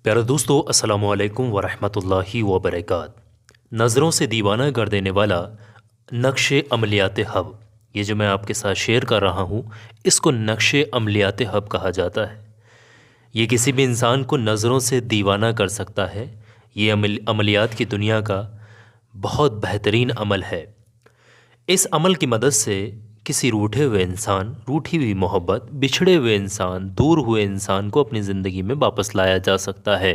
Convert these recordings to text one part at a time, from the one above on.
प्यारे दोस्तों, अस्सलामु अलैकुम वरहमतुल्लाहि वबरकात। नज़रों से दीवाना कर देने वाला नक्शे अमलियात हब, ये जो मैं आपके साथ शेयर कर रहा हूँ, इसको नक्शे अमलियात हब कहा जाता है। ये किसी भी इंसान को नज़रों से दीवाना कर सकता है। ये अमलियात की दुनिया का बहुत बेहतरीन अमल है। इस अमल की मदद से किसी रूठे हुए इंसान, रूठी हुई मोहब्बत, बिछड़े हुए इंसान, दूर हुए इंसान को अपनी ज़िंदगी में वापस लाया जा सकता है।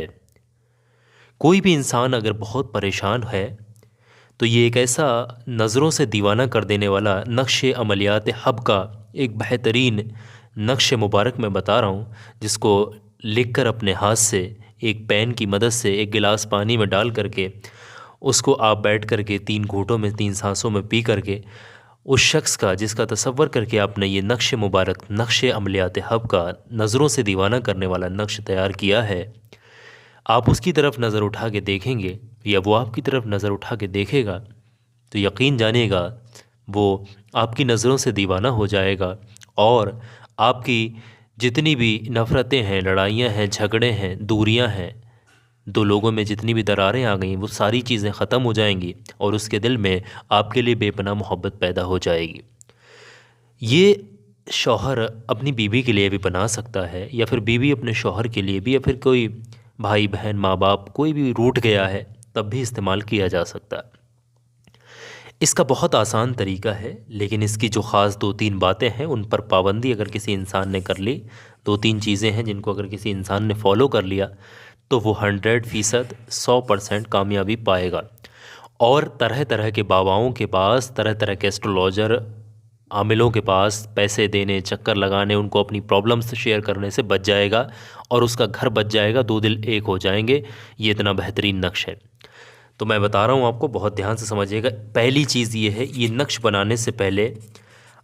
कोई भी इंसान अगर बहुत परेशान है तो ये एक ऐसा नज़रों से दीवाना कर देने वाला नक्शे अमलियात हब का एक बेहतरीन नक्श मुबारक मैं बता रहा हूँ, जिसको लिखकर अपने हाथ से एक पेन की मदद से एक गिलास पानी में डाल करके उसको आप बैठ करके 3 घूंटों में 3 सांसों में पी करके उस शख्स का जिसका तसव्वुर करके आपने ये नक्श मुबारक नक्शे अमलियात हब का नज़रों से दीवाना करने वाला नक्श तैयार किया है, आप उसकी तरफ नज़र उठा के देखेंगे या वो आपकी तरफ नज़र उठा के देखेगा तो यकीन जानिएगा वो आपकी नज़रों से दीवाना हो जाएगा और आपकी जितनी भी नफ़रतें हैं, लड़ाइयाँ हैं, झगड़े हैं, दूरियाँ हैं, दो लोगों में जितनी भी दरारें आ गई वो सारी चीज़ें ख़त्म हो जाएंगी और उसके दिल में आपके लिए बेपनाह मोहब्बत पैदा हो जाएगी। ये शौहर अपनी बीवी के लिए भी बना सकता है या फिर बीवी अपने शौहर के लिए भी, या फिर कोई भाई बहन माँ बाप कोई भी रूठ गया है तब भी इस्तेमाल किया जा सकता है। इसका बहुत आसान तरीका है, लेकिन इसकी जो ख़ास 2-3 बातें हैं उन पर पाबंदी अगर किसी इंसान ने कर ली, 2-3 चीज़ें हैं जिनको अगर किसी इंसान ने फॉलो कर लिया तो वो 100% 100% कामयाबी पाएगा। और तरह तरह के बाबाओं के पास, तरह तरह के एस्ट्रोलॉजर आमिलों के पास पैसे देने, चक्कर लगाने, उनको अपनी प्रॉब्लम्स शेयर करने से बच जाएगा और उसका घर बच जाएगा, 2 दिल एक हो जाएंगे। ये इतना बेहतरीन नक्श है। तो मैं बता रहा हूँ आपको, बहुत ध्यान से समझिएगा। पहली चीज़ ये है, ये नक्श बनाने से पहले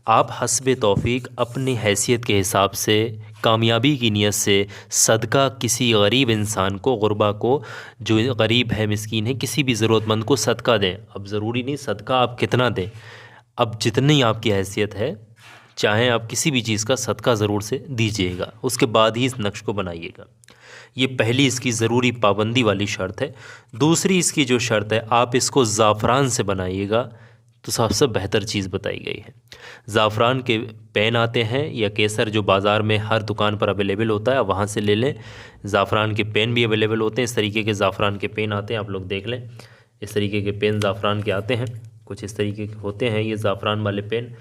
आप हस्बे तौफीक अपनी हैसियत के हिसाब से, कामयाबी की नीयत से सदका किसी गरीब इंसान को, गुरबा को, जो गरीब है, मिस्कीन है, किसी भी ज़रूरतमंद को सदका दें। अब ज़रूरी नहीं सदका आप कितना दें, अब जितनी आपकी हैसियत है चाहें आप किसी भी चीज़ का सदका ज़रूर से दीजिएगा, उसके बाद ही इस नक्श को बनाइएगा। ये पहली इसकी ज़रूरी पाबंदी वाली शर्त है। दूसरी इसकी जो शर्त है, आप इसको ज़ाफ़रान से बनाइएगा तो सबसे बेहतर चीज़ बताई गई है। ज़ाफ़रान के पेन आते हैं या केसर जो बाज़ार में हर दुकान पर अवेलेबल होता है, वहाँ से ले लें। ज़ाफ़रान के पेन भी अवेलेबल होते हैं, इस तरीके के ज़ाफ़रान के पेन आते हैं, आप लोग देख लें। इस तरीके के पेन ज़ाफ़रान के आते हैं, कुछ इस तरीके के होते हैं ये ज़ाफ़रान वाले पेन।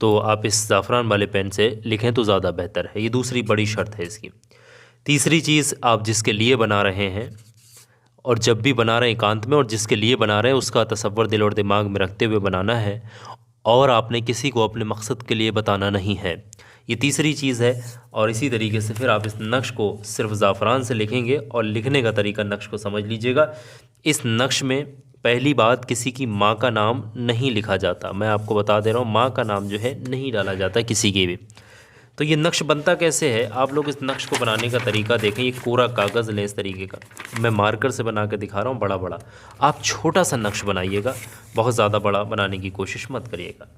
तो आप इस ज़ाफ़रान वाले पेन से लिखें तो ज़्यादा बेहतर है। ये दूसरी बड़ी शर्त है इसकी। तीसरी चीज़, आप जिसके लिए बना रहे हैं और जब भी बना रहे हैं एकांत में, और जिसके लिए बना रहे हैं उसका तसव्वुर दिल और दिमाग में रखते हुए बनाना है और आपने किसी को अपने मकसद के लिए बताना नहीं है। ये तीसरी चीज़ है। और इसी तरीके से फिर आप इस नक्श को सिर्फ ज़ाफ़रान से लिखेंगे और लिखने का तरीका नक्श को समझ लीजिएगा। इस नक्श में पहली बात, किसी की माँ का नाम नहीं लिखा जाता। मैं आपको बता दे रहा हूँ, माँ का नाम जो है नहीं डाला जाता किसी के भी। तो ये नक्श बनता कैसे है, आप लोग इस नक्श को बनाने का तरीका देखें। ये कोरा कागज़ लें इस तरीके का, मैं मार्कर से बना कर दिखा रहा हूँ बड़ा बड़ा। आप छोटा सा नक्श बनाइएगा, बहुत ज़्यादा बड़ा बनाने की कोशिश मत करिएगा।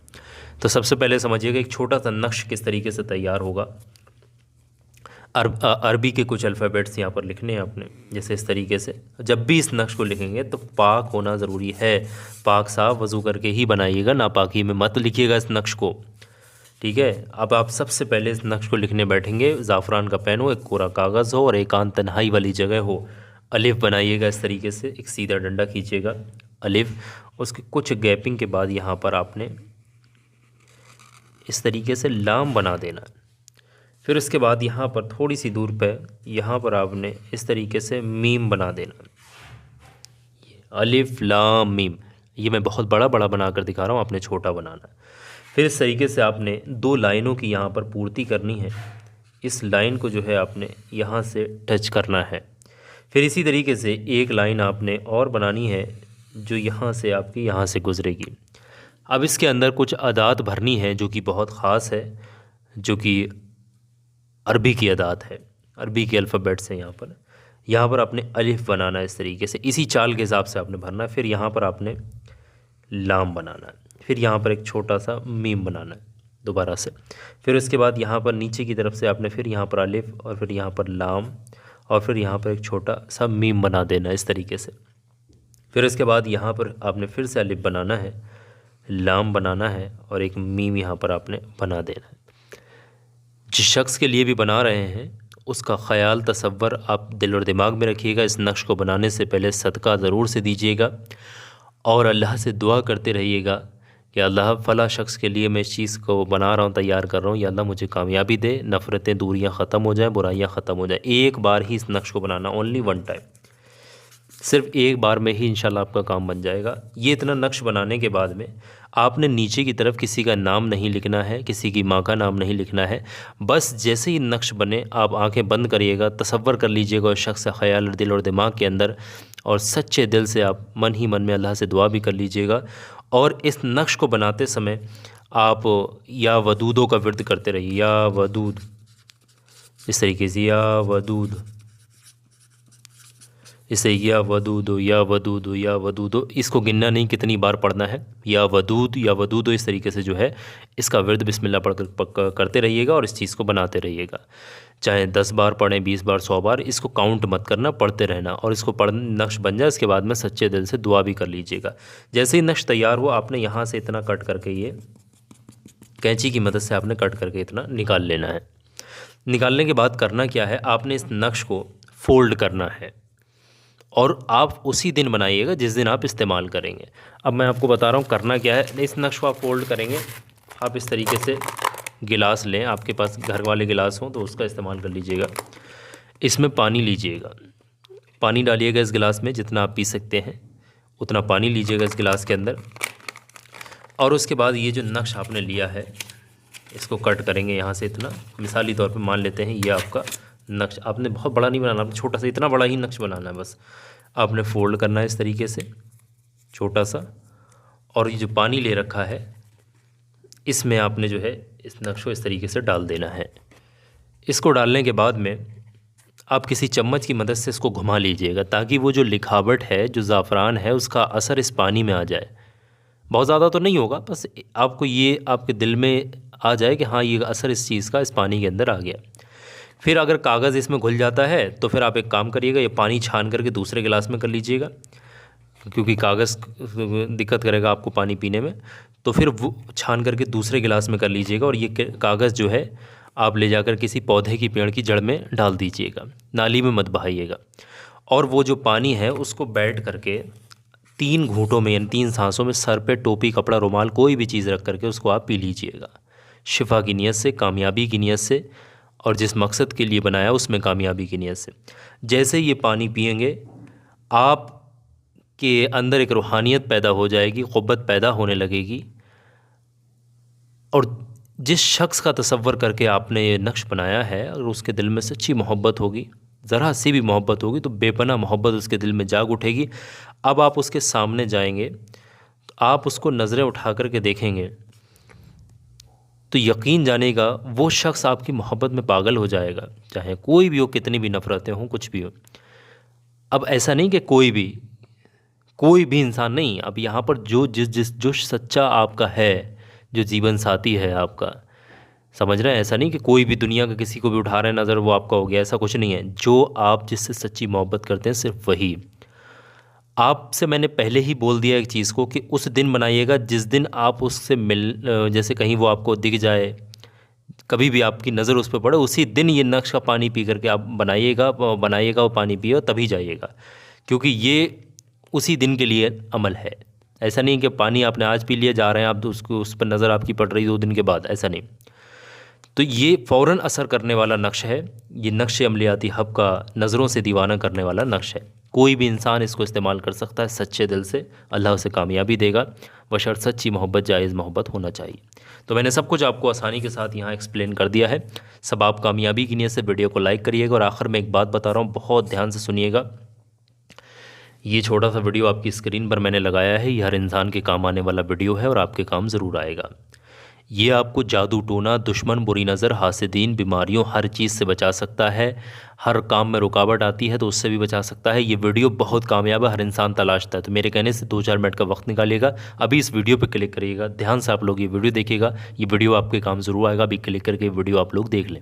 तो सबसे पहले समझिएगा एक छोटा सा नक्श किस तरीके से तैयार होगा। अरबी के कुछ अल्फ़ाबेट्स यहाँ पर लिखने हैं आपने, जैसे इस तरीके से। जब भी इस नक्श को लिखेंगे तो पाक होना ज़रूरी है, पाक साफ वज़ू करके ही बनाइएगा, नापाकी में मत लिखिएगा इस नक्श को, ठीक है। अब आप सबसे पहले इस नक्श को लिखने बैठेंगे, ज़ाफ़रान का पेन हो, एक कोरा कागज़ हो और एकांत तन्हाई वाली जगह हो। अलिफ बनाइएगा इस तरीके से, एक सीधा डंडा खींचिएगा, अलिफ। उसके कुछ गैपिंग के बाद यहाँ पर आपने इस तरीके से लाम बना देना। फिर उसके बाद यहाँ पर थोड़ी सी दूर पे यहाँ पर आपने इस तरीके से मीम बना देना, अलिफ लाम मीम। ये मैं बहुत बड़ा बड़ा बना कर दिखा रहा हूँ, आपने छोटा बनाना। फिर इस तरीके से आपने 2 लाइनों की यहाँ पर पूर्ति करनी है। इस लाइन को जो है आपने यहाँ से टच करना है। फिर इसी तरीके से एक लाइन आपने और बनानी है जो यहाँ से आपकी यहाँ से गुज़रेगी। अब इसके अंदर कुछ अदात भरनी है जो कि बहुत ख़ास है, जो कि अरबी की अदात है, अरबी के अल्फ़ाबेट्स हैं। यहाँ पर आपने अलिफ बनाना है इस तरीके से, इसी चाल के हिसाब से आपने भरना है। फिर यहाँ पर आपने लाम बनाना है, फिर यहाँ पर एक छोटा सा मीम बनाना है दोबारा से। फिर उसके बाद यहाँ पर नीचे की तरफ से आपने फिर यहाँ पर अलिफ और फिर यहाँ पर लाम और फिर यहाँ पर एक छोटा सा मीम बना देना इस तरीके से। फिर इसके बाद यहाँ पर आपने फिर से अलिफ बनाना है, लाम बनाना है और एक मीम यहाँ पर आपने बना देना है। जिस शख्स के लिए भी बना रहे हैं उसका ख़याल तसव्वुर आप दिल और दिमाग में रखिएगा। इस नक्श को बनाने से पहले सदका ज़रूर से दीजिएगा और अल्लाह से दुआ करते रहिएगा कि अल्लाह फ़ला शख्स के लिए मैं इस चीज़ को बना रहा हूँ, तैयार कर रहा हूँ, या अल्लाह मुझे कामयाबी दे, नफ़रतें दूरियाँ ख़त्म हो जाएँ, बुराइयाँ ख़त्म हो जाएँ। एक बार ही इस नक्श को बनाना, ओनली वन टाइम, सिर्फ एक बार में ही इंशाल्लाह आपका काम बन जाएगा। ये इतना नक्श बनाने के बाद में आपने नीचे की तरफ किसी का नाम नहीं लिखना है, किसी की माँ का नाम नहीं लिखना है। बस जैसे ही नक्श बने आप आंखें बंद करिएगा, तसव्वुर कर लीजिएगा उस शख्स का ख़याल दिल और दिमाग के अंदर, और सच्चे दिल से आप मन ही मन में अल्लाह से दुआ भी कर लीजिएगा। और इस नक्श को बनाते समय आप या वदूदों का विर्द करते रहिए, या वदूद, इस तरीके से, या वदूद, इसे या वदूदो, या वदूदो, या वदूदो, इसको गिनना नहीं कितनी बार पढ़ना है, या वदूद, या वदूदो, इस तरीके से जो है इसका विर्द बिस्मिल्लाह पढ़ करते रहिएगा और इस चीज़ को बनाते रहिएगा। चाहे 10 बार पढ़ें, 20 बार, 100 बार, इसको काउंट मत करना, पढ़ते रहना। और इसको पढ़ नक्श बन जाए इसके बाद में सच्चे दिल से दुआ भी कर लीजिएगा। जैसे ही नक्श तैयार हुआ आपने यहाँ से इतना कट करके, ये कैंची की मदद से आपने कट करके इतना निकाल लेना है। निकालने के बाद करना क्या है, आपने इस नक्श को फ़ोल्ड करना है और आप उसी दिन बनाइएगा जिस दिन आप इस्तेमाल करेंगे। अब मैं आपको बता रहा हूँ करना क्या है। इस नक्श को आप फ़ोल्ड करेंगे, आप इस तरीके से गिलास लें, आपके पास घर वाले गिलास हों तो उसका इस्तेमाल कर लीजिएगा। इसमें पानी लीजिएगा, पानी डालिएगा इस गिलास में, जितना आप पी सकते हैं उतना पानी लीजिएगा इस गिलास के अंदर। और उसके बाद ये जो नक्श आपने लिया है इसको कट करेंगे यहाँ से इतना, मिसाली तौर पे मान लेते हैं ये आपका नक्श, आपने बहुत बड़ा नहीं बनाना, आपने छोटा सा, इतना बड़ा ही नक्श बनाना है बस। आपने फ़ोल्ड करना है इस तरीके से छोटा सा, और ये जो पानी ले रखा है इसमें आपने जो है इस नक्श को इस तरीके से डाल देना है। इसको डालने के बाद में आप किसी चम्मच की मदद से इसको घुमा लीजिएगा ताकि वो जो लिखावट है, जो ज़ाफ़रान है, उसका असर इस पानी में आ जाए। बहुत ज़्यादा तो नहीं होगा, बस आपको ये आपके दिल में आ जाए कि हाँ ये असर इस चीज़ का इस पानी के अंदर आ गया। फिर अगर कागज़ इसमें घुल जाता है तो फिर आप एक काम करिएगा, ये पानी छान करके दूसरे गिलास में कर लीजिएगा, क्योंकि कागज़ दिक्कत करेगा आपको पानी पीने में। तो फिर वो छान करके दूसरे गिलास में कर लीजिएगा और ये कागज़ जो है आप ले जाकर किसी पौधे की, पेड़ की जड़ में डाल दीजिएगा, नाली में मत बहाइएगा। और वो जो पानी है उसको बैठ करके 3 घूंटों में, यानी 3 सांसों में, सर पे टोपी, कपड़ा, रुमाल, कोई भी चीज़ रख करके उसको आप पी लीजिएगा, शिफा की नीयत से, कामयाबी की नीयत से, और जिस मकसद के लिए बनाया उसमें कामयाबी की नीयत से। जैसे ये पानी पिएंगे आप के अंदर एक रूहानियत पैदा हो जाएगी, क़ुव्वत पैदा होने लगेगी। और जिस शख्स का तसव्वुर करके आपने ये नक्श बनाया है, अगर उसके दिल में सच्ची मोहब्बत होगी, ज़रा सी भी मोहब्बत होगी, तो बेपनाह मोहब्बत उसके दिल में जाग उठेगी। अब आप उसके सामने जाएंगे, आप उसको नज़रें उठा कर के देखेंगे तो यकीन जानेगा वो शख्स आपकी मोहब्बत में पागल हो जाएगा, चाहे कोई भी हो, कितनी भी नफ़रतें हों, कुछ भी हो। अब ऐसा नहीं कि कोई भी इंसान नहीं, अब यहाँ पर जो सच्चा आपका है, जो जीवन साथी है आपका, समझ रहे हैं, ऐसा नहीं कि कोई भी दुनिया का किसी को भी उठा रहे हैं नज़र वो आपका हो गया, ऐसा कुछ नहीं है। जो आप जिससे सच्ची मोहब्बत करते हैं सिर्फ वही। आपसे मैंने पहले ही बोल दिया एक चीज़ को कि उस दिन बनाइएगा जिस दिन आप उससे जैसे कहीं वो आपको दिख जाए, कभी भी आपकी नज़र उस पर पड़े, उसी दिन ये नक्श का पानी पी करके आप बनाइएगा वो पानी पिए तभी जाइएगा, क्योंकि ये उसी दिन के लिए अमल है। ऐसा नहीं कि पानी आपने आज पी लिया, जा रहे हैं आप, उसको उस पर नज़र आपकी पड़ रही 2 दिन के बाद, ऐसा नहीं। तो ये फ़ौरन असर करने वाला नक्श है। ये नक्श अमलियाती हब का नज़रों से दीवाना करने वाला नक्श है। कोई भी इंसान इसको इस्तेमाल कर सकता है सच्चे दिल से, अल्लाह उसे कामयाबी देगा, बशर्त सच्ची मोहब्बत, जायज़ मोहब्बत होना चाहिए। तो मैंने सब कुछ आपको आसानी के साथ यहाँ एक्सप्लेन कर दिया है। सब आप कामयाबी की नीयत से वीडियो को लाइक करिएगा। और आखिर में एक बात बता रहा हूँ, बहुत ध्यान से सुनिएगा। ये छोटा सा वीडियो आपकी स्क्रीन पर मैंने लगाया है, ये हर इंसान के काम आने वाला वीडियो है और आपके काम ज़रूर आएगा। ये आपको जादू टोना, दुश्मन, बुरी नज़र, हासिदीन, बीमारियों, हर चीज़ से बचा सकता है। हर काम में रुकावट आती है तो उससे भी बचा सकता है। ये वीडियो बहुत कामयाब है, हर इंसान तलाशता है। तो मेरे कहने से 2-4 मिनट का वक्त निकालिएगा, अभी इस वीडियो पे क्लिक करिएगा, ध्यान से आप लोग ये वीडियो देखिएगा। ये वीडियो आपके काम ज़रूर आएगा, अभी क्लिक करके वीडियो आप लोग देख लें।